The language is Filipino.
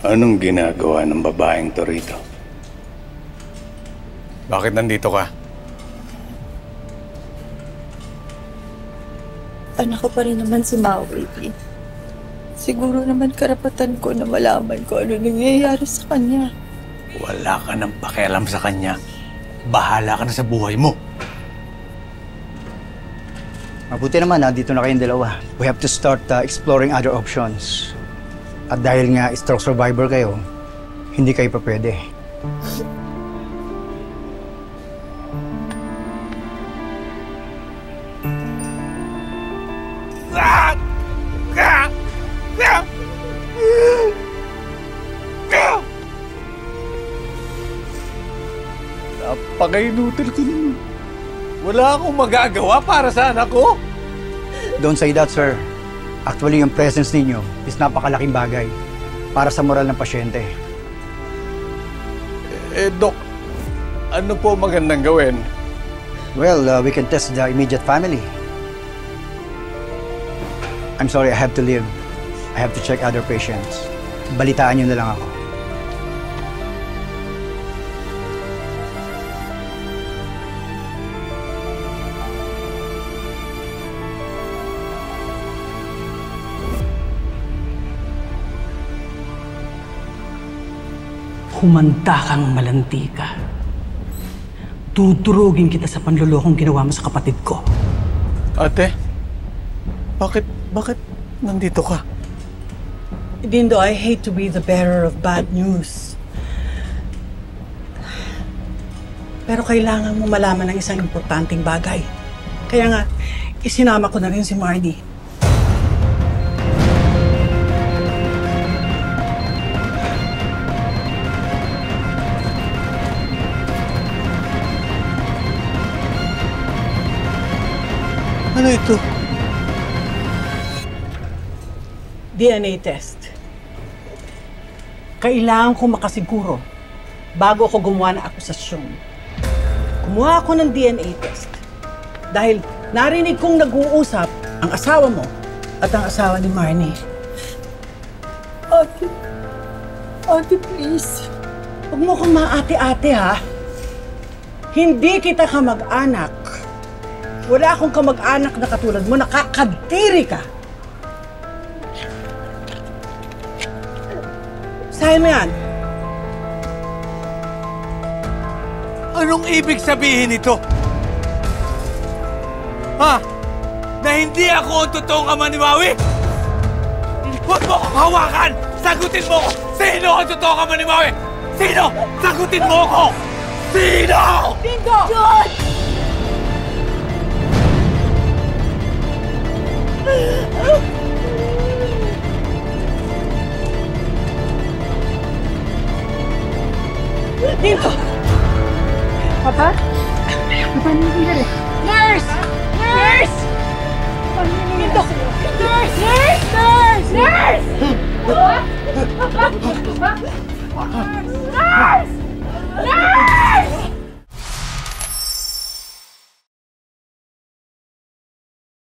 Anong ginagawa ng babaeng to rito? Bakit nandito ka? Anak ko pa rin naman si Maui. Siguro naman karapatan ko na malaman ko ano nangyayari sa kanya. Wala ka nang pakialam sa kanya. Bahala ka na sa buhay mo. Mabuti naman, dito na kayong dalawa. We have to start exploring other options. At dahil nga stroke survivor kayo, hindi kayo pa pwede. Napaka-inutil ko nun. Wala akong magagawa para sa anak ko. Don't say that, sir. Actually, yung presence ninyo is napakalaking bagay para sa moral ng pasyente. Dok, ano po magandang gawin? Well, we can test the immediate family. I'm sorry, I have to leave. I have to check other patients. Balitaan niyo na lang ako. Humanda kang malantika. Tudurugin kita sa panlulokong ginawa mo sa kapatid ko. Ate, bakit nandito ka? Dindo, I hate to be the bearer of bad news. Pero kailangan mo malaman ng isang importanteng bagay. Kaya nga, isinama ko na rin si Marnie. Ano ito? DNA test. Kailangan ko makasiguro bago ako gumawa ng akusasyon. Kumuha ako ng DNA test dahil narinig kong nag-uusap ang asawa mo at ang asawa ni Marnie. Ate, please. Huwag mo kong maate-ate, ha? Hindi kita kamag-anak. Wala akong kamag-anak na katulad mo, nakakadiri ka. Sahin mo yan. Anong ibig sabihin nito? Ha? Na hindi ako ang totoong ama ni Maui? Huwag mo akong hawakan! Sagutin mo ko! Sino ang totoong ama ni Maui? Sino? Sagutin mo ko! Sino? Bingo! John! Dito! Papa? Papa, ano nangyari? Nurse! Nurse! Dito! Nurse! Nurse! Nurse! Nurse! Nurse!